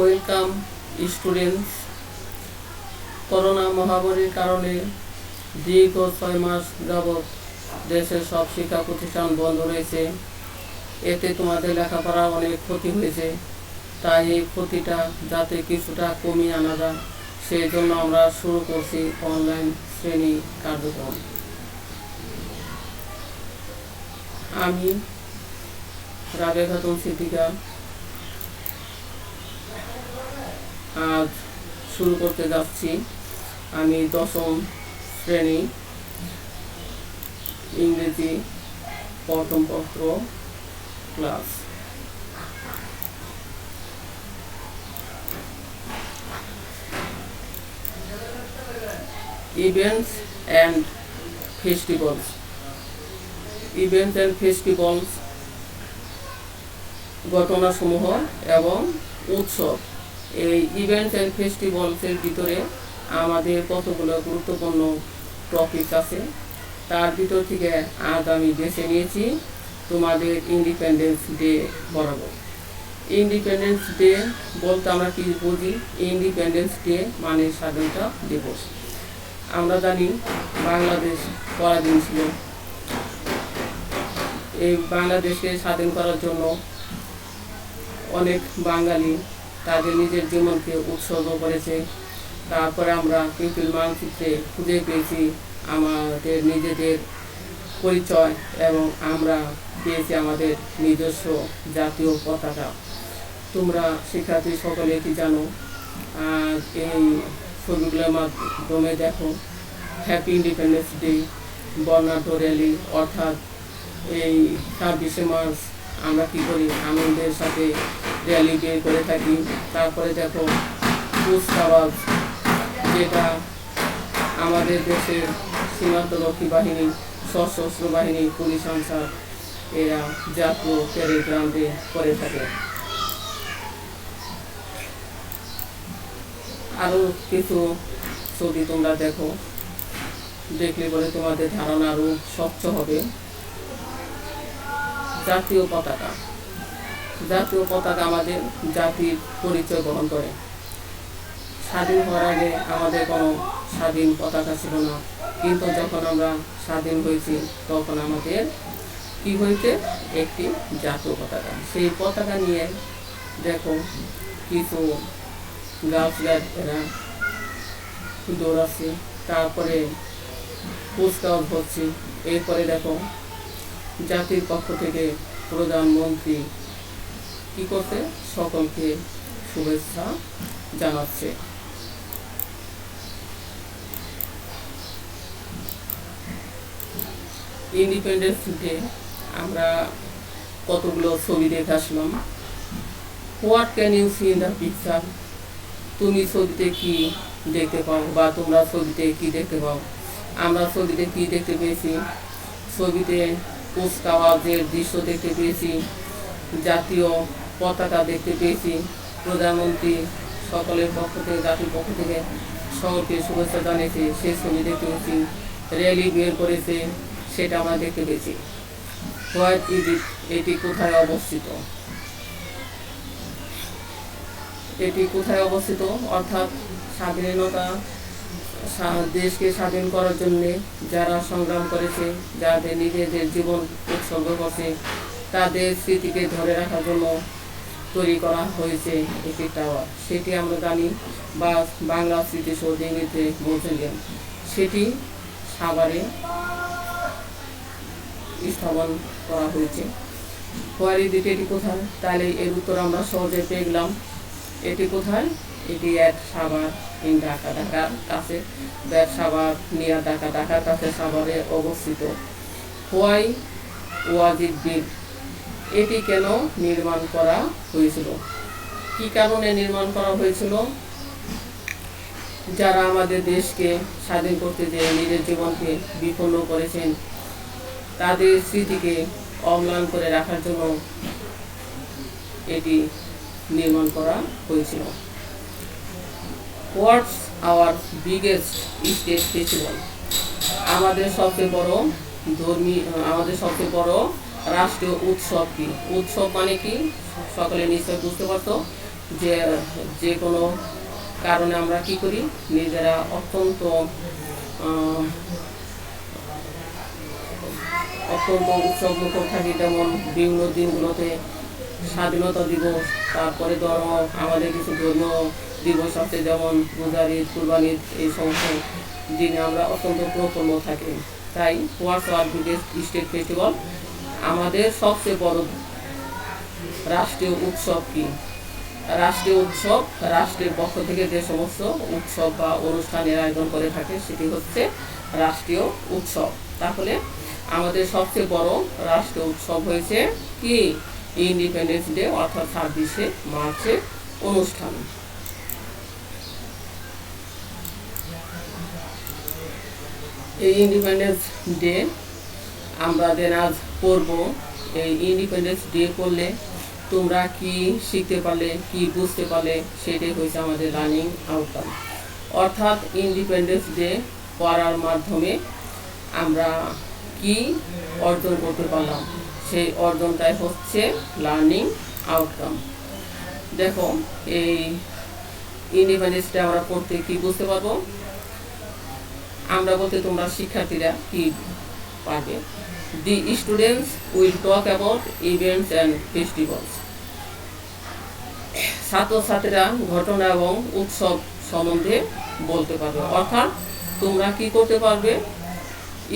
Welcome students. Corona মহামারীর কারণে দীর্ঘ 6 মাস যাবৎ দেশের সব শিক্ষা প্রতিষ্ঠান বন্ধ রয়েছে। এতে তোমাদের লেখাপড়া অনেক ক্ষতি হয়েছে। তাই এই ক্ষতিটা যাতে কিছুটা কমিয়ে আনা যায়, সেই জন্য আমরা শুরু করছি অনলাইন শ্রেণী কার্যক্রম। আমি রাবেয়া খাতুন সিদ্দিকা আজ শুরু করতে যাচ্ছি। আমি 10ম শ্রেণী ইংরেজি প্রথম পত্র class. Events and festivals. Events and festivals ঘটনাসমূহ এবং উৎসব। এই ইভেন্টস অ্যান্ড ফেস্টিভ্যালসের ভিতরে আমাদের কতগুলো গুরুত্বপূর্ণ টপিক আছে। তার ভিতর থেকে আজ আমি বেছে নিয়েছি তোমাদের ইন্ডিপেন্ডেন্স ডে বরাবর। ইন্ডিপেন্ডেন্স ডে বলতে আমরা কি বুঝি? ইন্ডিপেন্ডেন্স ডে মানে স্বাধীনতা দিবস। আমরা জানি বাংলাদেশ পরাধীন ছিল। এই বাংলাদেশকে স্বাধীন করার জন্য অনেক বাঙালি তাদের নিজের জীবনকে উৎসর্গ করেছে। তারপরে আমরা পিপিল মানচিত্রে খুঁজে পেয়েছি আমাদের নিজেদের পরিচয় এবং আমরা পেয়েছি আমাদের নিজস্ব জাতীয় পতাকা। তোমরা শিক্ষার্থী সকলে কি জানো? এই ছবিগুলোর মাধ্যমে দেখো হ্যাপি ইন্ডিপেন্ডেন্স ডে, বর্ণাঢ্য র্যালি, অর্থাৎ এই 26শে মার্চ আমরা কী করি? আনন্দের সাথে র্যালি বের করে থাকি। তারপরে দেখো কুচকাওয়াজ, যেটা আমাদের দেশের সীমান্তরক্ষী বাহিনী, সশস্ত্র বাহিনী, পুলিশ আনসার এরা জাতীয় প্যারেড গ্রাউন্ডে করে থাকে। আরও কিছু ছবি তোমরা দেখো, দেখলে বলে তোমাদের ধারণা আরও স্বচ্ছ হবে। জাতীয় পতাকা। জাতীয় পতাকা আমাদের জাতির পরিচয় বহন করে। স্বাধীন হওয়ার আগে আমাদের কোনো স্বাধীন পতাকা ছিল না, কিন্তু যখন আমরা স্বাধীন হয়েছি তখন আমাদের কি হয়েছে? একটি জাতীয় পতাকা। সেই পতাকা নিয়ে দেখো কিছু গাছগাছরা দৌড়াচ্ছে, তারপরে কুচকাওয়াজ হচ্ছে। এরপরে দেখো জাতির পক্ষ থেকে প্রধানমন্ত্রী কি করছে? সকলকে শুভেচ্ছা জানাচ্ছে। ইন্ডিপেন্ডেন্স ডে আমরা কতগুলো ছবি দেখে আসলাম। What can you see in the picture? তুমি ছবিতে কি দেখতে পাও বা তোমরা ছবিতে কি দেখতে পাও? আমরা ছবিতে কি দেখতে পেয়েছি? ছবিতে কুচকাওয়াজের দৃশ্য দেখতে পেয়েছি, জাতীয় পতাকা দেখতে পেয়েছি, প্রধানমন্ত্রী সকলের পক্ষ থেকে, জাতির পক্ষ থেকে সকলকে শুভেচ্ছা জানিয়েছে, সেই ছবি দেখতে পেয়েছি। র্যালি বের করেছে, সেটা আমরা দেখতে পেয়েছি। What is it? এটি কোথায় অবস্থিত? এটি কোথায় অবস্থিত? অর্থাৎ স্বাধীনতা, দেশকে স্বাধীন করার জন্য যারা সংগ্রাম করেছে, যাদের নিজেদের জীবন উৎসর্গ করছে, তাদের স্মৃতিকে ধরে রাখার জন্য তৈরি করা হয়েছে একটি টাওয়ার। সেটি আমরা জানি, বা বাংলা স্মৃতিসৌধ ইংরেজিতে মিউজিয়াম, সেটি সাভারে স্থাপন করা হয়েছে। Where is it? এটি কোথায়? তাহলে এর উত্তর আমরা সহজে পেয়ে গেলাম। এটি কোথায়? এটি অ্যাট সাভার ইন ঢাকা, ঢাকার কাছে। দ্যাট সাভার নিয়ার ঢাকা, ঢাকার কাছে সাভারে অবস্থিত। Why was it built? এটি কেন নির্মাণ করা হয়েছিল? কি কারণে নির্মাণ করা হয়েছিল? যারা আমাদের দেশকে স্বাধীন করতে যে নিজের জীবনকে বিপন্ন করেছেন, তাদের স্মৃতিকে অম্লান করে রাখার জন্য এটি নির্মাণ করা হয়েছিল। হোয়াটস আওয়ার বিগেস্ট স্টেট ফেস্টিভ্যাল? আমাদের সবচেয়ে বড় রাষ্ট্রীয় উৎসব কি? উৎসব মানে কি? সকলে নিশ্চয় বুঝতে পারতো। যে যে কোনো কারণে আমরা কি করি, নিজেরা অত্যন্ত উৎসব মুখর থাকি। যেমন বিভিন্ন দিনগুলোতে স্বাধীনতা দিবস, তারপরে ধরো আমাদের কিছু ধর্মীয় দিবস আছে, যেমন রোজার ঈদ, কুরবান ঈদ, এই সমস্ত দিনে আমরা অত্যন্ত প্রফুল্ল থাকি। তাই হোয়াটস আওয়ার বিগেস্ট স্টেট ফেস্টিভ্যাল, আমাদের সবচেয়ে বড় রাষ্ট্রীয় উৎসব কি? রাষ্ট্রীয় উৎসব, রাষ্ট্রের পক্ষ থেকে যে সমস্ত উৎসব বা অনুষ্ঠানের আয়োজন করে থাকে সেটি হচ্ছে রাষ্ট্রীয় উৎসব। তাহলে আমাদের সবচেয়ে বড় রাষ্ট্রীয় উৎসব হয়েছে কি? ইন্ডিপেন্ডেন্স ডে, অর্থাৎ 26শে মার্চের অনুষ্ঠান। এই ইন্ডিপেন্ডেন্স ডে আমরা আজ করব। এই ইন্ডিপেন্ডেন্স ডে করলে তোমরা কি শিখতে পারলে, কি বুঝতে পারলে, সেটাই হয়েছে আমাদের লার্নিং আউটকাম। অর্থাৎ ইন্ডিপেন্ডেন্স ডে করার মাধ্যমে আমরা কি অর্জন করতে পারলাম, সেই অর্জনটাই হচ্ছে লার্নিং আউটকাম। দেখো, এই ইন্ডিপেন্ডেন্স ডে আমরা পড়তে কি বুঝতে পারবো? আমরা বলতে তোমরা শিক্ষার্থীরা কি পারবে? The students will talk about events and festivals. ছাত্রছাত্রীরা ঘটনা এবং উৎসব সম্বন্ধে বলতে পারবে। অর্থাৎ তোমরা কি করতে পারবে?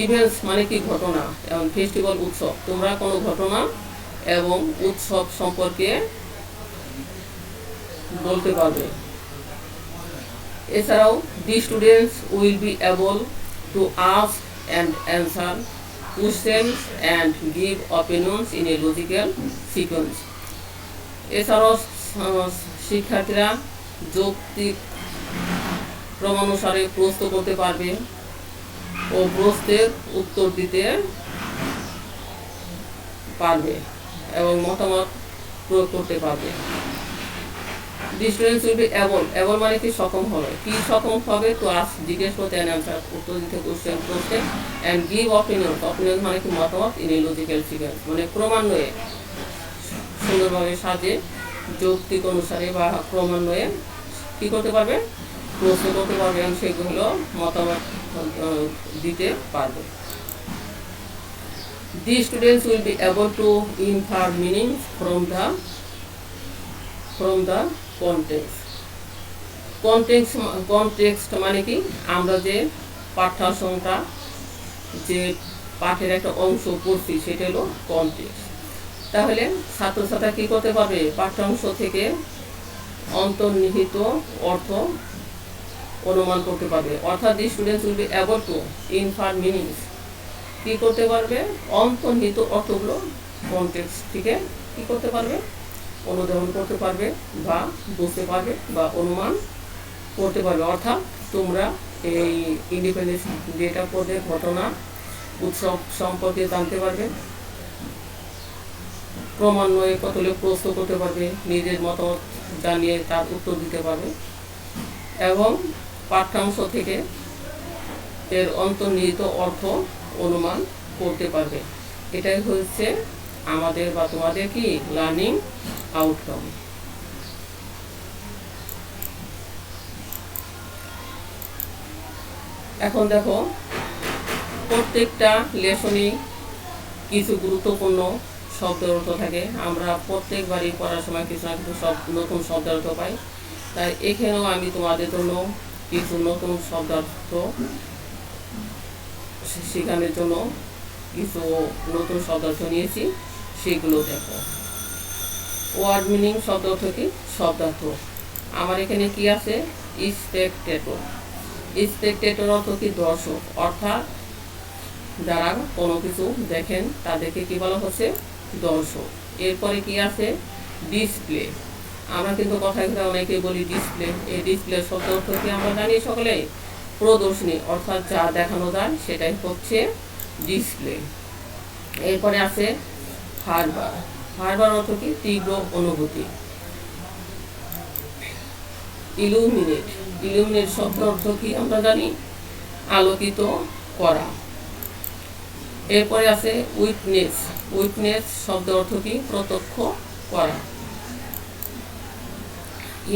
ইভেন্টস মানে কি? ঘটনা, এবং ফেস্টিভ্যাল উৎসব। তোমরা কোনো ঘটনা এবং উৎসব সম্পর্কে বলতে পারবে। এছাড়াও the students will be able to ask and answer questions and give opinions in a logical sequence. এছাড়াও শিক্ষার্থীরা যৌক্তিক ক্রমানুসারে প্রশ্ন করতে পারবে ও প্রশ্নের উত্তর দিতে পারবে এবং মতামত প্রয়োগ করতে পারবে। The students will be able মানে কি? সক্ষম হবে। কি সক্ষম হবে? তো জিজ্ঞেস করতে, অ্যান্সার উত্তর দিতে, কোশ্চেন করতে, অ্যান্ড গিভ অপিনিয়ন। অপিনিয়ন মানে কি? মতামত, ইন এ লজিক্যাল সিকোয়েন্স মানে ক্রমান্বয়ে, সুন্দরভাবে সাজে, যৌক্তিক অনুসারে বা ক্রমান্বয়ে কি করতে পারবে? প্রশ্ন করতে পারবে এবং সেগুলো মতামত দিতে পারবে। The students will be able to infer meanings from the context মানে কি? আমরা যে পাঠ্যাংশটা, যে পাঠের একটা অংশ পড়ছি, সেটা হলো কনটেক্সট। তাহলে ছাত্রছাত্রীরা কি করতে পারবে? পাঠ্যাংশ থেকে অন্তর্নিহিত অর্থ অনুমান করতে পারবে। অর্থাৎ the students will be able to infer meanings, কি করতে পারবে? অন্তর্নিহিত অর্থগুলো কনটেক্সট থেকে কি করতে পারবে? অনুধাবন করতে পারবে বা বুঝতে পারবে বা অনুমান করতে পারবে। অর্থাৎ তোমরা এই ইন্ডিপেন্ডেন্স ডেটা পড়ে ঘটনা, উৎসব সম্পর্কে জানতে পারবে, ক্রমান্বয়ে কতগুলো প্রশ্ন করতে পারবে, নিজের মতামত জানিয়ে তার উত্তর দিতে পারবে এবং পাঠ্যাংশ থেকে এর অন্তর্নিহিত অর্থ অনুমান করতে পারবে। এটাই হচ্ছে আমাদের বা তোমাদের কি লার্নিং আউটকাম। এখন দেখো, প্রত্যেকটা লেসনই কিছু গুরুত্বপূর্ণ শব্দের অর্থ থাকে। আমরা প্রত্যেকবারই পড়ার সময় কিছু না কিছু নতুন শব্দের অর্থ পাই। তাই এখানেও আমি তোমাদের জন্য কিছু নতুন শব্দার্থ শেখানোর জন্য কিছু নতুন শব্দার্থ নিয়েছি, সেগুলো দেখো। ওয়ার্ড মিনিং শব্দ অর্থ কি? শব্দার্থ আমার এখানে কি আছে? স্পেকটেটর। স্পেকটেটর অর্থ কি? দর্শক। অর্থাৎ যারা কোনো কিছু দেখেন তাদেরকে কি বলা হচ্ছে? দর্শক। এরপরে কি আছে? ডিসপ্লে। আমরা কিন্তু কথায় কথায় অনেকেই বলি ডিসপ্লে। এই ডিসপ্লে শব্দ অর্থ কি আমরা জানি সকলে? প্রদর্শনী, অর্থাৎ যা দেখানো যায় সেটাই হচ্ছে ডিসপ্লে। এরপরে আছে হারবার। হারবার অর্থ কি? তীব্র অনুভূতি। ইলুমিনেট। ইলুমিনেট শব্দ অর্থ কি আমরা জানি? আলোকিত করা। এরপরে আছে উইটনেস। উইটনেস শব্দ অর্থ কি? প্রত্যক্ষ করা।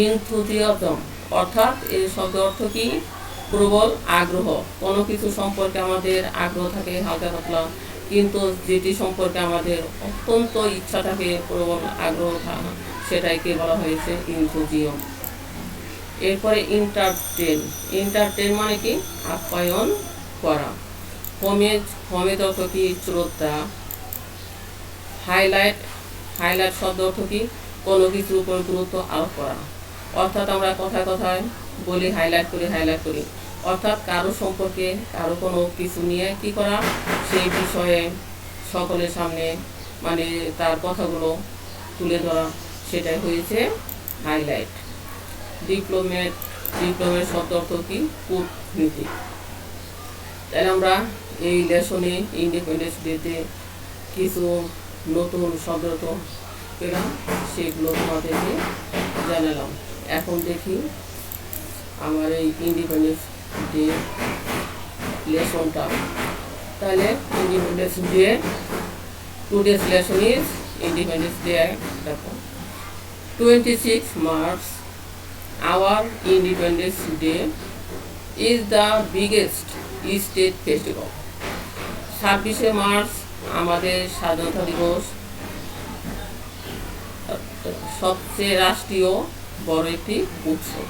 ইনথুজিয়াজম, অর্থাৎ এই শব্দের অর্থ কি? প্রবল আগ্রহ। কোনো কিছু সম্পর্কে আমাদের আগ্রহ থাকে হালকা পাতলা, কিন্তু যেটি সম্পর্কে আমাদের অত্যন্ত ইচ্ছা থাকে, প্রবল আগ্রহ সেটাইকে বলা হয়েছে ইনথুজিয়াম। এরপরে ইন্টারটেন। ইন্টারটেন মানে কি? আপ্যায়ন করা। হোমেজ, হোমেজ অর্থ কি? শ্রদ্ধা। হাইলাইট, হাইলাইট শব্দ অর্থ কি? কোনো কিছুর উপর গুরুত্ব আরোপ করা। অর্থাৎ আমরা কথায় কথায় বলি হাইলাইট করি, হাইলাইট করি, অর্থাৎ কারো সম্পর্কে, কারো কোনো কিছু নিয়ে কি করা, সেই বিষয়ে সকলের সামনে মানে তার কথাগুলো তুলে ধরা, সেটাই হয়েছে হাইলাইট। ডিপ্লোমেট, ডিপ্লোমেট শব্দ অর্থ কি? কূটনীতিক। তাহলে আমরা এই লেসনে ইন্ডিপেন্ডেন্স ডেতে কিছু নতুন শব্দ তো পেলাম, সেগুলো তোমাদেরকে জানালাম। এখন দেখি আমার এই ইন্ডিপেন্ডেন্স ডে লেসনটা। তাহলে independence day, today's lesson is independence day. দেখো 26 March, our Independence Day is the biggest state festival. 26 March আমাদের স্বাধীনতা দিবস, সবচেয়ে রাষ্ট্রীয় বড় একটি উৎসব।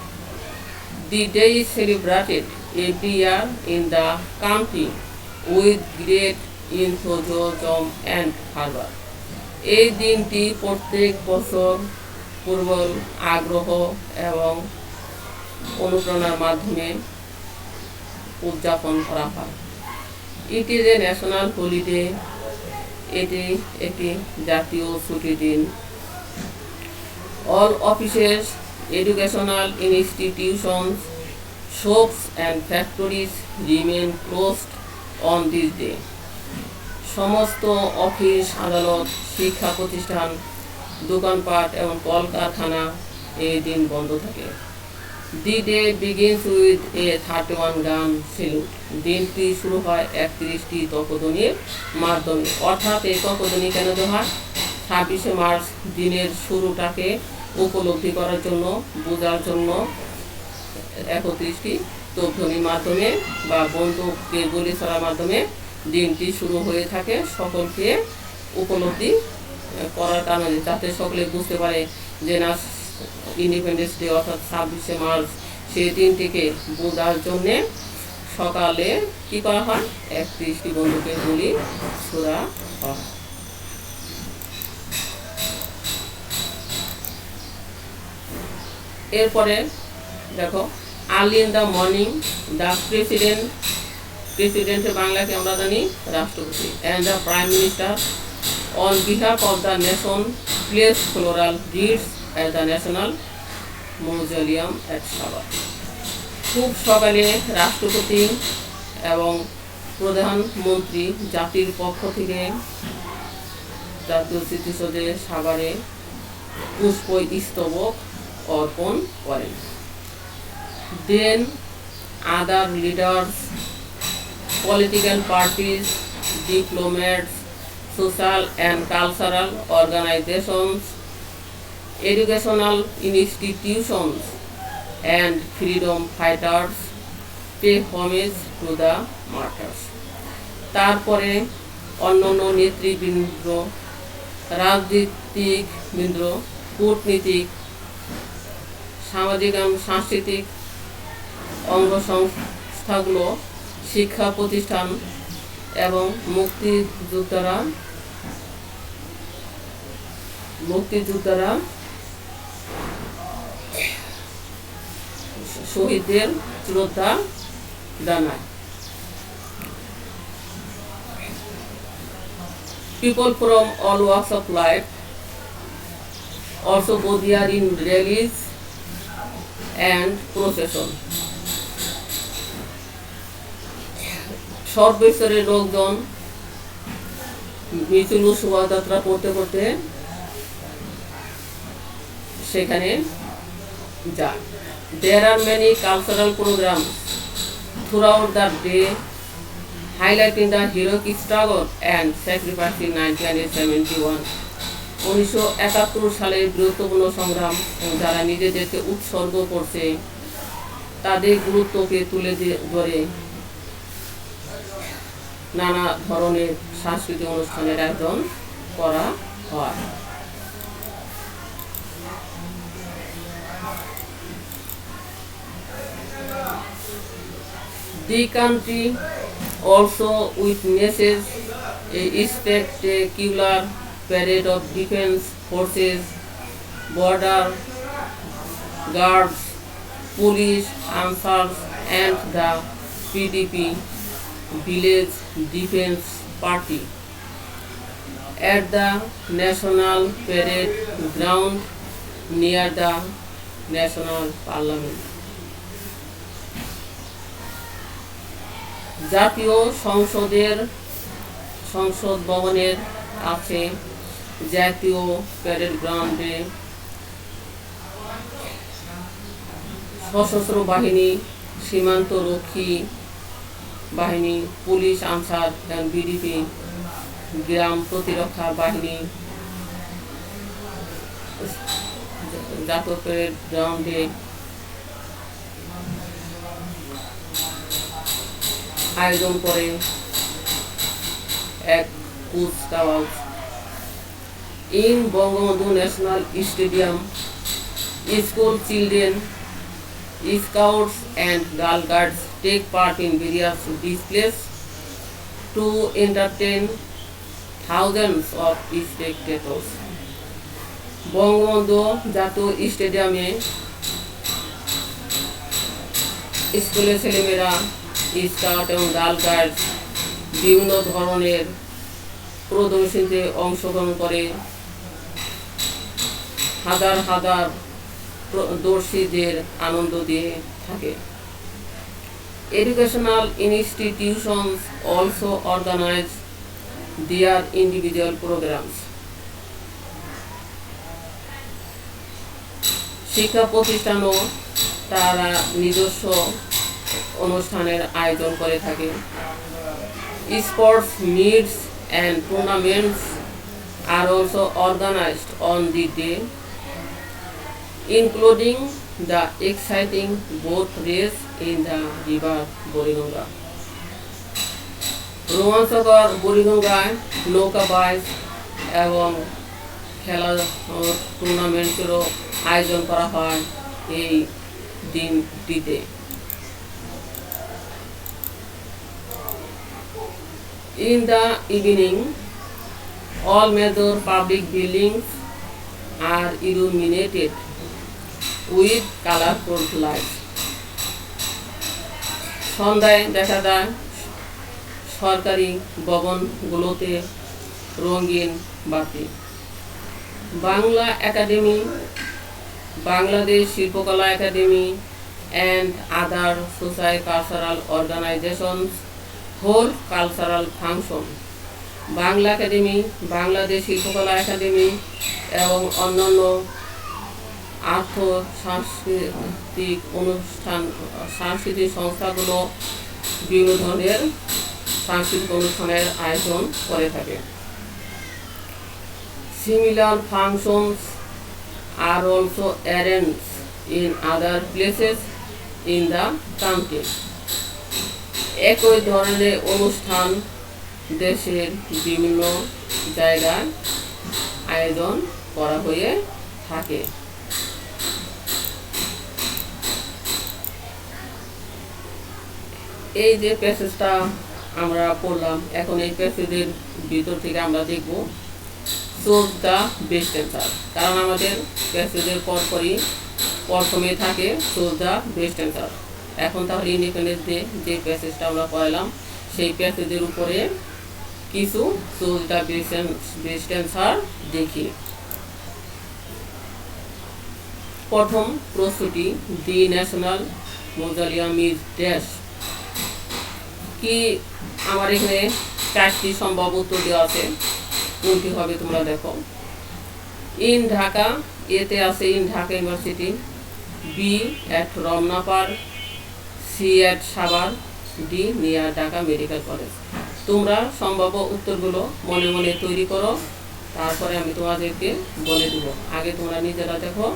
The day is celebrated every year in the country with great enthusiasm and fervor. এই দিনটি প্রত্যেক বছর প্রবল আগ্রহ এবং অনুপ্রেরণার মাধ্যমে উদযাপন করা হয়। ইট ইজ এ ন্যাশনাল হলিডে, এটি একটি জাতীয় ছুটির দিন। All offices, educational institutions, shops and factories remain closed on this day. সমস্ত অফিস, আদালত, শিক্ষা প্রতিষ্ঠান, দোকানপাট এবং কলকারখানা এই দিন বন্ধ থাকে। The day begins with a 31 গান সেলুট। দিনটি শুরু হয় 31টি তর্কধ্বনির মাধ্যমে। অর্থাৎ এই তর্কধ্বনি কেন দেওয়া হয়? 26 মার্চ দিনের শুরুটাকে উপলব্ধি করার জন্য, বোঝার জন্য 31টি তর্কধ্বনির মাধ্যমে বা বন্ধুকে গুলি ছড়ার মাধ্যমে দিনটি শুরু হয়ে থাকে, সকলকে উপলব্ধি করার কারণে, যাতে সকলে বুঝতে পারে যে না ইন্ডিপেন্ডেন্স ডে অর্থাৎ 26 মার্চ, সেই দিনটিকে বোঝার জন্যে সকালে কি করা হয়? 31টি বন্ধুকে গুলি ছোড়া হয়। এরপরে দেখো, early in the morning the প্রেসিডেন্টের বাংলাকে আমরা জানি রাষ্ট্রপতি, and the prime minister on behalf of the nation placed floral wreaths at the National Mausoleum at Sabha. খুব সকালে রাষ্ট্রপতি এবং প্রধানমন্ত্রী জাতির পক্ষ থেকে জাতীয় স্মৃতিসৌধে সাভারে পুষ্পস্তবক অর্পণ করেন। Then other leaders, political parties, diplomats, social and cultural organizations, educational institutions and freedom fighters pay homage to the martyrs. তারপরে অন্যান্য নেতৃবৃন্দ, রাজনীতিকবৃন্দ, কূটনীতিক, সামাজিক এবং সাংস্কৃতিক অঙ্গ সংস্থাগুলো, শিক্ষা প্রতিষ্ঠান এবং মুক্তিযোদ্ধারা শহীদদের শ্রদ্ধা জানায়। People from all walks of life also go there in rallies and procession. সর্বস্তরের লোকজন মিছিল শোভাযাত্রা করতে করতে সেখানে যায়। There are many cultural programs throughout the day highlighting the heroic struggle and sacrifice in 1971 1971 সালের বীরত্বপূর্ণ সংগ্রাম যারা নিজেদেরকে উৎসর্গ করছে তাদের গুরুত্বকে তুলে ধরে নানা ধরনের সাংস্কৃতিক অনুষ্ঠানের আয়োজন করা হয়। The country also witnesses a spectacular parade of defense forces, border guards, police, answers, and the PDP village defense party at the National Parade Ground near the National Parliament. জাতীয় সংসদ ভবনের আছে জাতীয় প্যারেড গ্রাউন্ডে সশস্ত্র বাহিনী, সীমান্ত রক্ষী বাহিনী, পুলিশ, আনসার এবং বিডিপি গ্রাম প্রতিরক্ষা বাহিনী জাতীয় প্যারেড গ্রাউন্ডে আয়োজন করে এক কুচকাওয়াজ। In Bangabandhu National Stadium, school children, scouts and Girl Guides take part in various displays to entertain thousands of spectators. Bangabandhu জাতীয় স্টেডিয়ামে স্কুলের ছেলেমেয়েরা, স্কাউট এবং গার্ল গাইডস বিভিন্ন ধরনের প্রদর্শনীতে অংশগ্রহণ করে হাজার হাজার দর্শীদের আনন্দ দিয়ে থাকে। Educational institutions also organize their individual programs. শিক্ষা প্রতিষ্ঠানও তারা নিজস্ব অনুষ্ঠানের আয়োজন করে থাকে। Sports meets and tournaments are also organized on the day, including the exciting boat race in the river Buriganga. রোমাঞ্চকর বুড়িগঙ্গায় নৌকা বাইচ এবং খেলা টুর্নামেন্টেরও আয়োজন করা হয় এই দিনটিতে। In the evening, all major public buildings are illuminated with colorful lights. সন্ধ্যায় দেখা যায় সরকারি ভবনগুলোতে রঙিন বাতি। বাংলা একাডেমি, বাংলাদেশ শিল্পকলা academy and other socio-cultural organizations hold cultural function. Bangla academy, Bangladesh শিল্পকলা একাডেমি এবং অন্যান্য সাংস্কৃতিক সংস্থাগুলো বিভিন্ন ধরনের সাংস্কৃতিক অনুষ্ঠানের আয়োজন করে থাকে। Similar functions are also arranged in other places in the country. একই ধরনের অনুষ্ঠান দেশের বিভিন্ন জায়গায় আয়োজন করা হয়ে থাকে। এই যে প্যাসেজটা আমরা পড়লাম, এখন এই প্যাসেজের ভিতর থেকে আমরা দেখব চোজ দ্য বেস্ট অ্যান্সার, কারণ আমাদের প্যাসেজের পরপরই প্রথমে থাকে চোজ দ্য বেস্ট অ্যান্সার। এখন তাহলে ইন্ডিপেন্ডেন্স ডে যে প্যাসেজটা আমরা পড়লাম সেই প্যাসেজের উপরে কিছু চোজ দ্য বেস্ট অ্যান্সার দেখি। প্রথম প্রশ্নটি, the national museum is dash. কি আমার এখানে 4টি সম্ভব উত্তর দেওয়া আছে, কোনটি হবে তোমরা দেখো। ইন ঢাকা, এতে আছে in Dhaka University, B at Ramna Park, C at Savar, D near Dhaka Medical College. তোমরা সম্ভাব্য উত্তরগুলো মনে মনে তৈরি করো তারপরে আমি তোমাদেরকে বলে দেব। আগে তোমরা নিজেরা দেখো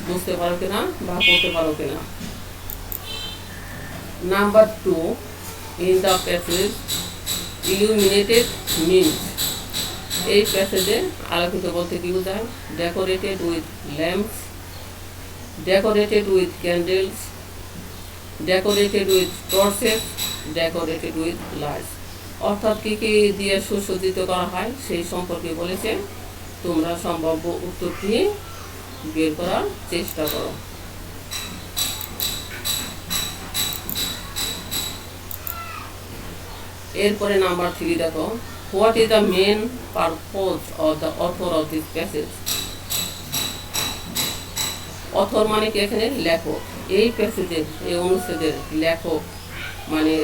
বুঝতে পারো কিনা বা করতে পারো কিনা। Number 2, in the passage illuminated means. এই প্যাসেজে আলোকিত বলতে কি বোঝায়? Decorated with lamps, decorated with candles, decorated with torches, decorated with lights. অর্থাৎ কী কী দিয়ে সুসজ্জিত করা হয় সেই সম্পর্কে বলেছে। তোমরা সম্ভাব্য উত্তরটি বের করার চেষ্টা করো। এরপরে নাম্বার 3 দেখো, what is the main purpose of the author of this passage. Author মানে কি এখানে লেখক। এই প্যাসেজের, এই অনুচ্ছেদের লেখক মানে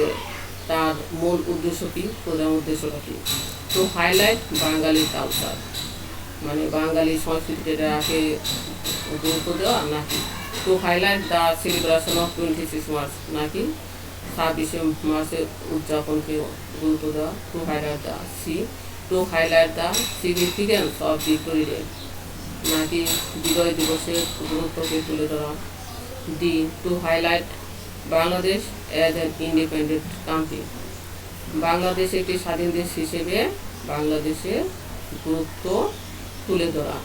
তার মূল উদ্দেশ্য কি, প্রধান উদ্দেশ্যটা কি? টু হাইলাইট বাঙালি কালচার, মানে বাঙালি সংস্কৃতিটাকে গুরুত্ব দেওয়া, নাকি two highlight the celebration of 26 March, নাকি 26শে মার্চের উদযাপনকে গুরুত্ব দেওয়া? Two highlight the two highlight the significance of victory day, নাকি বিজয় দিবসের গুরুত্বকে তুলে ধরা? D, to highlight Bangladesh as an independent country, Bangladesh একটি স্বাধীন দেশ হিসেবে বাংলাদেশের গুরুত্ব তুলে ধরা।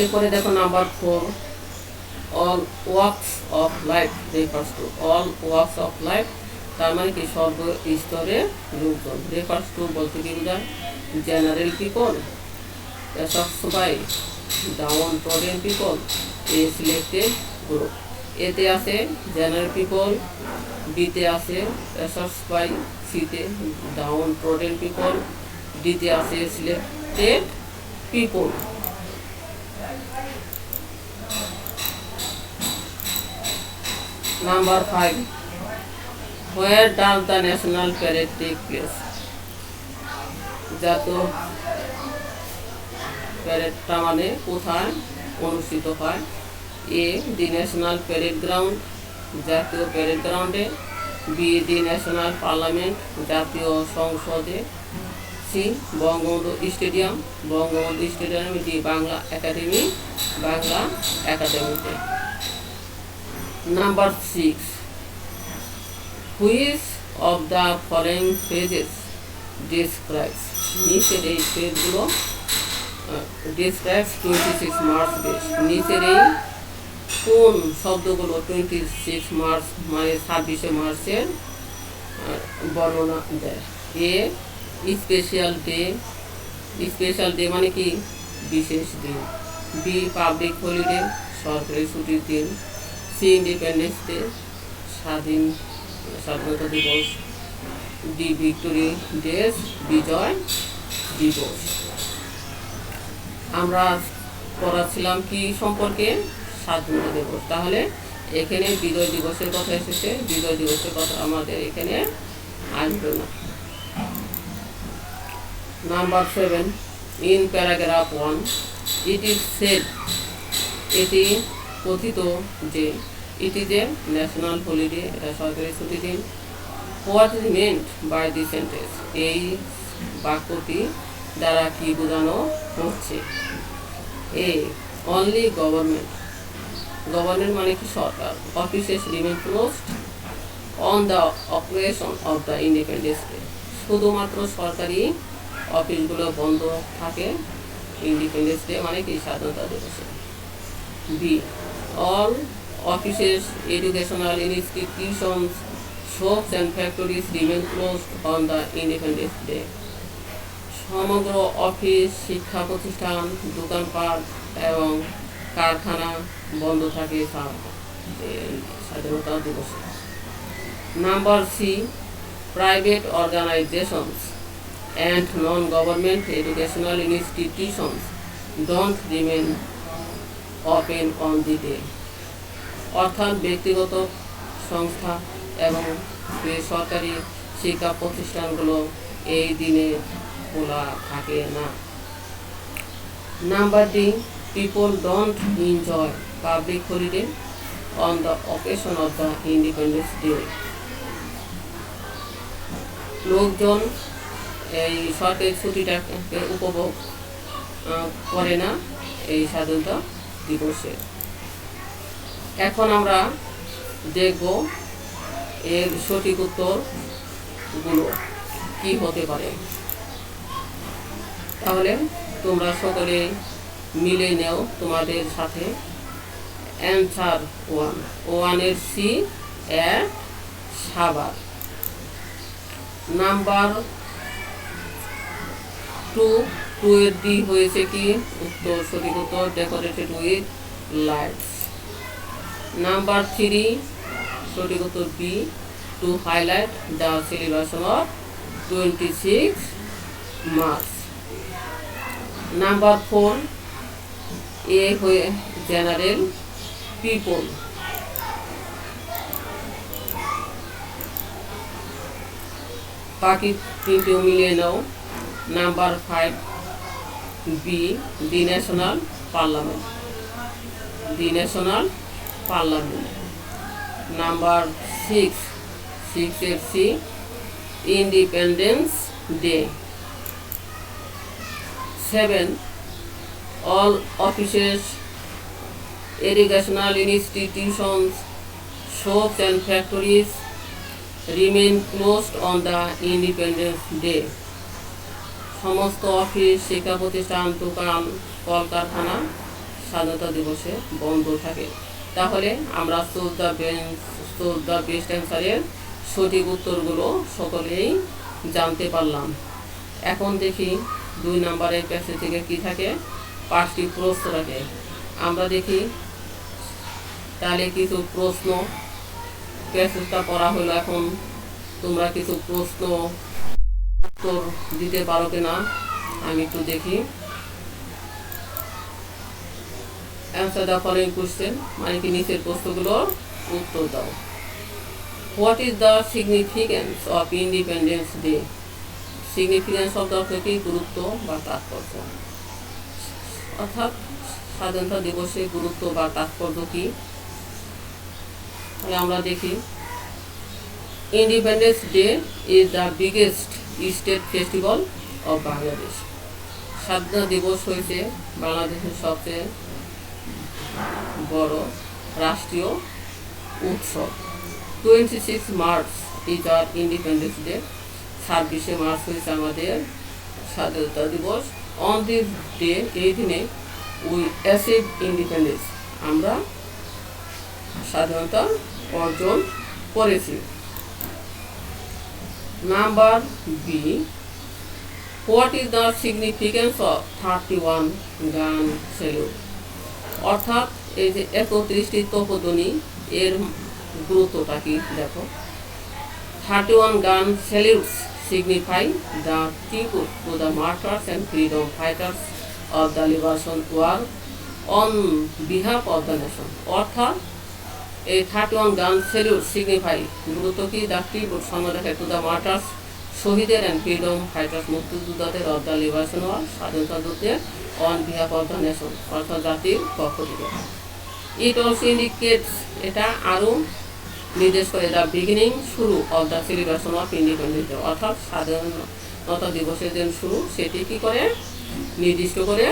এরপরে দেখো number 4, all works of life refers to. All works of life তার মানে কি সর্বস্তরের লোকজন। রেফার্স টু বলতে কি বোঝায়? জেনারেল পিপল, এসক্স বাই downtrodden people, a selected group. এতে আছে জেনারেল পিপল, বিতে আছে এসক্স বাই, সিতে ডাউন ট্রডেন পিপল, ডিতে আছে selected people. Number 5, where does the national parade take place. জাতীয় প্যারেডটা মানে কোথায় অনুষ্ঠিত হয়? A, the national parade ground, জাতীয় প্যারেড গ্রাউন্ডে। বি, দি ন্যাশনাল পার্লামেন্ট, জাতীয় সংসদে। সি, বঙ্গবন্ধু স্টেডিয়াম, বঙ্গবন্ধু স্টেডিয়ামে। ডি, বাংলা একাডেমি, বাংলা একাডেমিতে। Number 6, which of the following phrases describes. নিচের এই ফ্রেজগুলো ডিসক্রাইবস 26 মার্চ ডে। নিচের এই কোন শব্দগুলো 26 মার্চ মানে 26শে মার্চের বর্ণনা দেয়? এ, স্পেশাল ডে, স্পেশাল ডে মানে কি বিশেষ দিন। বি, পাবলিক হলিডে, সরকারি ছুটির দিন। সি, ইন্ডিপেন্ডেন্স ডে, স্বাধীনতা দিবস। ডি, ভিক্টোরি ডেজ, বিজয় দিবস। আমরা পড়াচ্ছিলাম কি সম্পর্কে? স্বাধীনতা দিবস। তাহলে এখানে বিজয় দিবসের কথা এসেছে, বিজয় দিবসের কথা আমাদের এখানে আসবে না। Number 7, in paragraph 1, it is said, এটি কথিত যে it is a national holiday, এটা সরকারি ছুটির দিন। What is meant by the sentence, এই বাক্যটি দ্বারা কি বোঝানো হচ্ছে? এ, অনলি গভর্নমেন্ট, গভর্নমেন্ট মানে কি সরকার। Offices remain closed on the operation of the independence day, শুধুমাত্র সরকারি অফিসগুলো বন্ধ থাকে ইন্ডিপেন্ডেন্স ডে মানে কি স্বাধীনতা দিবসে। B, all offices, educational institutions, shops and factories remain closed on the independence Day, সমগ্র অফিস, শিক্ষা প্রতিষ্ঠান, দোকানপাট এবং কারখানা বন্ধ থাকে স্বাধীনতা দিবসে। Number C, private organisations and non government educational institutions don't remain open on the day, অর্থাৎ ব্যক্তিগত সংস্থা এবং বেসরকারি শিক্ষা প্রতিষ্ঠানগুলো এই দিনে খোলা থাকে না। Number D, people don't enjoy public holiday on the occasion of the independence day, লোকজন এই সরকারি ছুটিটাকে উপভোগ করে না এই স্বাধীনতা দিবসে। এখন আমরা দেখব এর সঠিক উত্তরগুলো কি হতে পারে। তাহলে তোমরা সকলে মিলে নেও তোমাদের সাথে। অ্যান্সার 1, 1 সি এর সাবার। নাম্বার 2, 2 এর ডি হয়েছে কি উত্তর, সঠিক উত্তর ডেকোরেটেড উইথ লাইটস। নাম্বার 3, সঠিক উত্তর B, to highlight the celebration of 26 March. Number 4, A হয়ে জেনারেল পিপল। বাকি তিনটেও মিলিয়ে নাও। Number 5, B, the national parliament, the national parliament. Number 6, 6 এর C, independence day. 7, all offices, educational institutions, shops and factories remain closed on the Independence Day. সমস্ত office, শিক্ষা প্রতিষ্ঠান, দোকান, কলকারখানা স্বাধীনতা দিবসে বন্ধ থাকে। তাহলে আমরা দ্য বেস্ট অ্যান্সারের সঠিক উত্তরগুলো সকলেই জানতে পারলাম। এখন দেখি 2 নম্বরের প্যাসেজ থেকে কি থাকে, 5টি প্রশ্ন থাকে। আমরা দেখি তাহলে কিছু প্রশ্ন, প্যাসেজটা পড়া হলো। এখন তোমরা কিছু প্রশ্ন উত্তর দিতে পারো কিনা আমি একটু দেখি। অ্যান্সার দ্য ফলোইং কোশ্চেন, মানে কি নিচের প্রশ্নগুলোর উত্তর দাও। What is the significance of independence day? Significance শব্দ অর্থ কি? গুরুত্ব বা তাৎপর্য। অর্থাৎ স্বাধীনতা দিবসের গুরুত্ব বা তাৎপর্য কি? তাহলে আমরা দেখি, independence day is the biggest state festival of Bangladesh. স্বাধীনতা দিবস হয়েছে বাংলাদেশের সবচেয়ে বড় রাষ্ট্রীয় উৎসব। 26 March is our independence day. 26শে মার্চ হয়েছে আমাদের স্বাধীনতা দিবস। অন দিস ডে, এই দিনে উই অ্যাচিভ ইন্ডিপেন্ডেন্স, আমরা স্বাধীনতা অর্জন করেছি। Number B, what is the significance of 31 gun salute? অর্থাৎ এই যে 31টি তপধ্বনি, এর গুরুত্বটা কি দেখো। 31 গান স্যালুটস signify the tribute to the martyrs and freedom fighters of the liberation war on behalf of the nation. অর্থাৎ এই 31 গান স্যালুট সিগনিফাই, গুরুত্ব কি, দ্য ট্রিবিউট, সম্মান দেখায়, টু দ্য মার্টার্স, শহীদের, অ্যান্ড ফ্রিডম ফাইটার্স, মুক্তিযোদ্ধাদের, অফ দ্য লিবারেশন ওয়ার, স্বাধীনতা যুদ্ধের, on behalf of the nation, অর্থাৎ জাতির পক্ষ থেকে। ইট অলসো ইন্ডিকেটস, এটা আরও নির্দেশ করে, দ্য বিগিনিং, শুরু, of the celebration of independence day, অর্থাৎ স্বাধীনতা দিবসের দিন শুরু, সেটি কি করে নির্দিষ্ট করে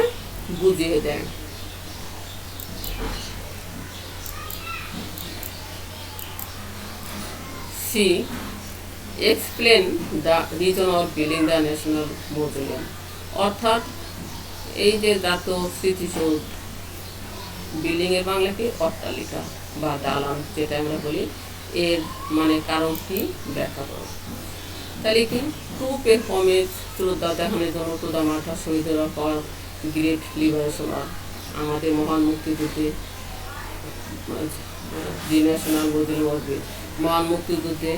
বুঝিয়ে দেয়। C, explain the reason of building the national museum. অর্থাৎ এই যে জাতীয় স্মৃতিসৌধ, বিল্ডিংয়ের বাংলা কি, অট্টালিকা বা দালান যেটা আমরা বলি, এর মানে কারণ কি ব্যাখ্যা করো। তাহলে কি, টু পে হোমেজ, শ্রদ্ধা দেখানোর জন্য, টু দ্য মার্টার, শহীদের ফর গ্রেট লিবারেশন ওয়ার, আমাদের মহান মুক্তিযুদ্ধে, দি ন্যাশনাল মিউজিয়াম, মহান মুক্তিযুদ্ধে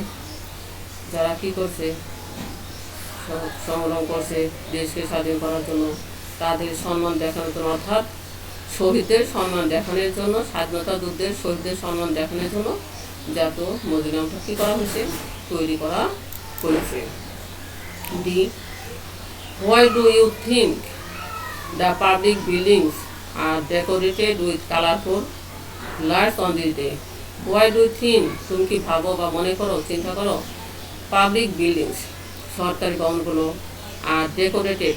যারা কি করছে, সংগ্রাম করছে দেশকে স্বাধীন করার জন্য, তাদের সম্মান দেখানোর জন্য, অর্থাৎ শহীদদের সম্মান দেখানোর জন্য, স্বাধীনতা যুদ্ধের শহীদদের সম্মান দেখানোর জন্য জাতীয় মিউজিয়ামটা কী করা হয়েছে, তৈরি করা হয়েছে। D, why do you think the public buildings are decorated with colourful lights on this day? Why do think, তুমি কি ভাবো বা মনে করো, চিন্তা করো, পাবলিক বিল্ডিংস, সরকারি ভবনগুলো আর ডেকোরেটেড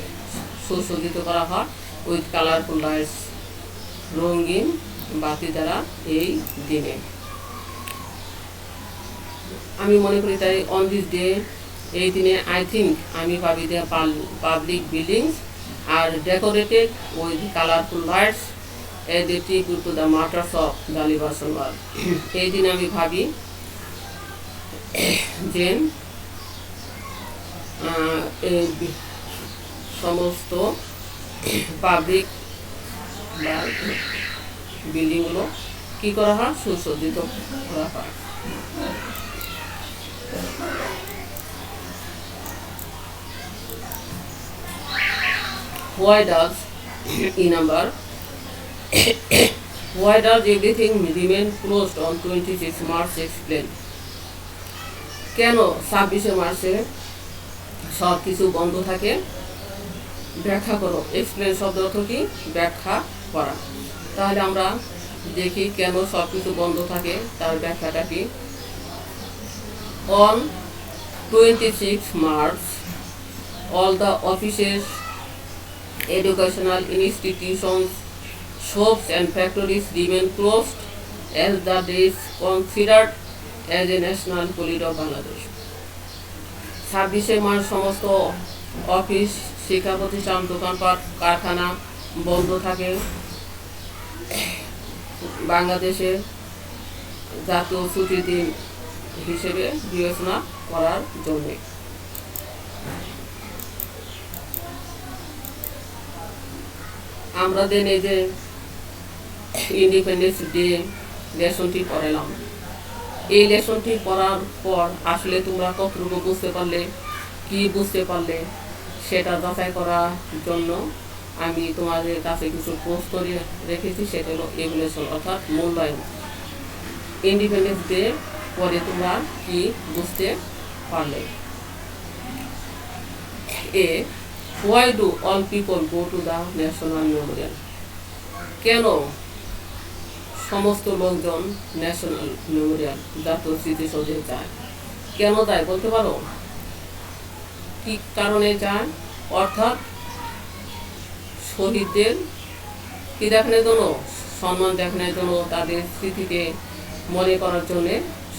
সুসজ্জিত করা হয় উইথ কালারফুল লাইটস, রঙিন বাতি দ্বারা এই দিনে। আমি মনে করি তাই অন দিস ডে, এই দিনে আই থিঙ্ক আমি ভাবি যে public buildings are decorated with colourful lights as a tribute to the martyrs of the liberation war. এই দিনে আমি ভাবি যে এই সমস্ত পাবলিক বিল্ডিংগুলো কী করা হয়, সুসজ্জিত করা হয়। Why does why does everything remain closed on 26 March? Explain. কেন 26শে মার্চে সব কিছু বন্ধ থাকে, ব্যাখ্যা করো। এক্সপ্লেন শব্দ অর্থ কি, ব্যাখ্যা করা। তাহলে আমরা দেখি কেন সব কিছু বন্ধ থাকে, তার ব্যাখ্যাটা কি। On 26 March all the offices, educational institutions, shops and factories remain closed as the day is considered as a national holiday of Bangladesh. 26শে মার্চ সমস্ত অফিস, শিক্ষা প্রতিষ্ঠান, দোকানপাট, কারখানা বন্ধ থাকে বাংলাদেশের জাতীয় ছুটির দিন হিসেবে বিবেচনা করার জন্য। আমরা দেন এই যে ইন্ডিপেন্ডেন্স ডে লেসনটি পড়ালাম, এই লেসনটি পড়ার পর আসলে তোমরা কতটুকু বুঝতে পারলে, কি বুঝতে পারলে সেটা যাচাই করার জন্য আমি তোমাদের কাছে কিছু প্রশ্ন রেখেছি। সেটা হলো এভ্যালুয়েশন অর্থাৎ মূল্যায়ন। ইন্ডিপেন্ডেন্স ডে পরে তোমরা কি বুঝতে পারলে। এ why do all people go to the national memorial? কেন সমস্ত লোকজন ন্যাশনাল মেমোরিয়াল জাতীয় স্মৃতিসৌধে যায়? কেন যায় বলতে পারো? কি কারণে যায়? অর্থাৎ শহীদদের কি দেখানোর জন্য, সম্মান দেখানোর জন্য, তাদের স্মৃতিকে মনে করার জন্য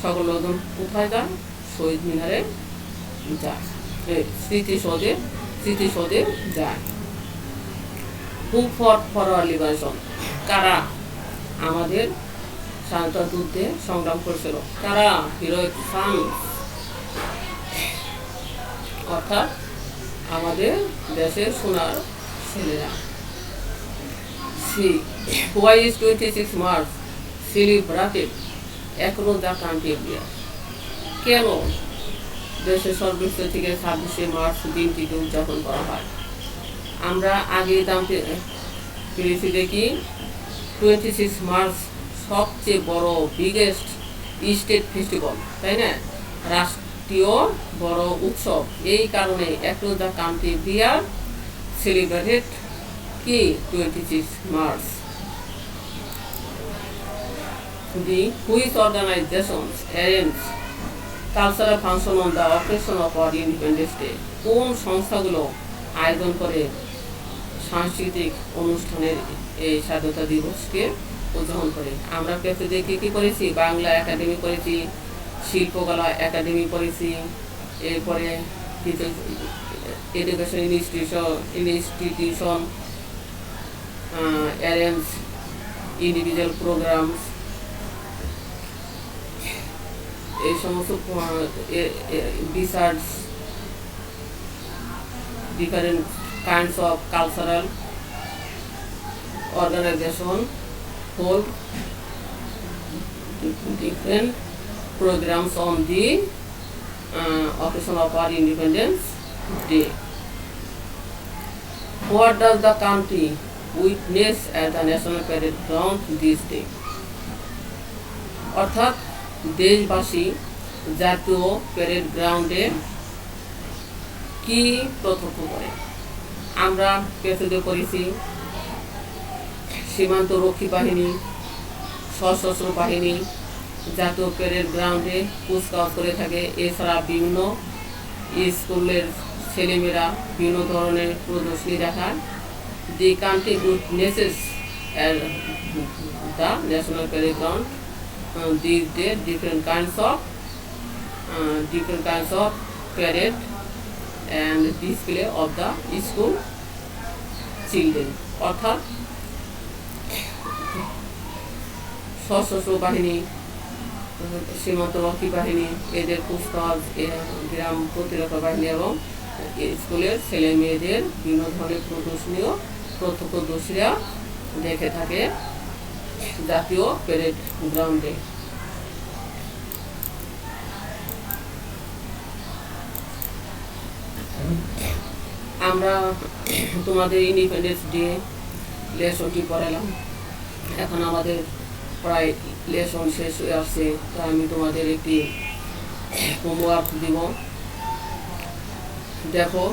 সকল লোকজন কোথায় যায়? শহীদ মিনারে যায়, স্মৃতিসৌধে যায়। হু ফট ফর আওয়ার লিবারেশন? কারা আমাদের স্বাধীনতা যুদ্ধে সংগ্রাম করেছিল? কারা? হিরোইক সানস, অর্থাৎ আমাদের দেশের সোনার ছেলেরা। C why is 26 March celebrated across the country every year? কেন দেশের সর্বত্র থেকে 26শে মার্চ দিনটিকে উদযাপন করা হয়? আমরা আগে জানতে পেরেছি দেখি 26 মার্চ সবচেয়ে বড় বিগেস্ট স্টেট ফেস্টিভ্যাল, তাই না, রাষ্ট্রীয় বড় উৎসব। এই কারণে across the country every year celebrated কি 26 March. The which organisations arrange cultural function on the occasion of our Independence Day? কোন সংস্থাগুলো আয়োজন করে সাংস্কৃতিক অনুষ্ঠানের এই স্বাধীনতা দিবসকে উদযাপন করে? আমরা পেতে দেখে কী করেছি, বাংলা একাডেমি করেছি, শিল্পকলা একাডেমি করেছি, এরপরে কিছু education institution arrange individual programmes, এই সমস্ত research, different kinds of cultural organisation hold different programs on the occasion of our Independence Day. What does the country witness at the National Parade Ground this day? অর্থাৎ দেশবাসী জাতীয় প্যারেড গ্রাউন্ডে কি প্রত্যক্ষ করে? আমরা পেছনে করেছি সীমান্ত রক্ষী বাহিনী, সশস্ত্র বাহিনী জাতীয় প্যারেড গ্রাউন্ডে কুচকাওয়াজ করে থাকে। এছাড়া বিভিন্ন স্কুলের ছেলেমেয়েরা বিভিন্ন ধরনের প্রদর্শনী দেখায়। The country witnesses the national parade ground these days different kinds of parade and display of the school children, অর্থাৎ সশস্ত্র বাহিনী, সীমান্তরক্ষী বাহিনী, এদের কুচকাওয়াজ, গ্রাম প্রতিরক্ষা বাহিনী এবং স্কুলের ছেলে মেয়েদের বিভিন্ন ধরনের প্রদর্শনীয় প্রত্যক্ষদর্শীরা দেখে থাকে জাতীয় প্যারেড গ্রাউন্ডে। আমরা তোমাদের ইন্ডিপেন্ডেন্স ডে লেসনটি পড়ালাম। এখন আমাদের প্রায় লেসন শেষ হয়ে আসছে, তাই আমি তোমাদের একটি হোমওয়ার্ক দিব। দেখো,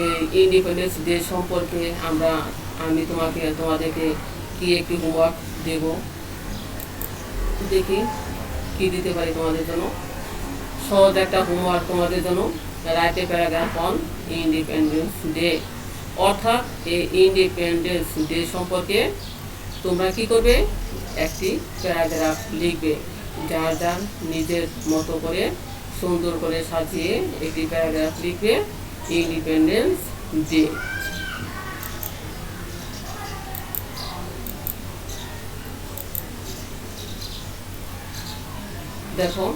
এই ইন্ডিপেন্ডেন্স ডে সম্পর্কে আমি তোমাদেরকে কি একটি হোমওয়ার্ক দেব, দেখি কি দিতে পারি তোমাদের জন্য। সহজ একটা হোমওয়ার্ক তোমাদের জন্য, write a paragraph on independence day, অর্থাৎ এই ইন্ডিপেন্ডেন্স ডে সম্পর্কে তোমরা কি করবে, একটি প্যারাগ্রাফ লিখবে, যার যার নিজের মতো করে সুন্দর করে সাজিয়ে একটি প্যারাগ্রাফ লিখবে ইন্ডিপেন্ডেন্স ডে। দেখো,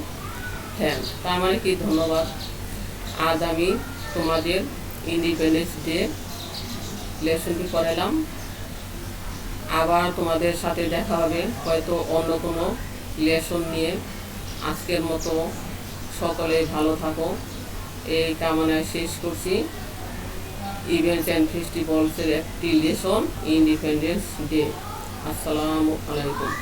হ্যাঁ, তার মানে কি, ধন্যবাদ। আজ আমি তোমাদের ইন্ডিপেন্ডেন্স ডে লেসনটি করালাম। আবার তোমাদের সাথে দেখা হবে হয়তো অন্য কোনো লেসন নিয়ে। আজকের মতো সকলে ভালো থাকো, এই কামনায় শেষ করছি ইভেন্টস অ্যান্ড ফেস্টিভ্যালসের একটি লেসন ইন্ডিপেন্ডেন্স ডে। আসসালামু আলাইকুম।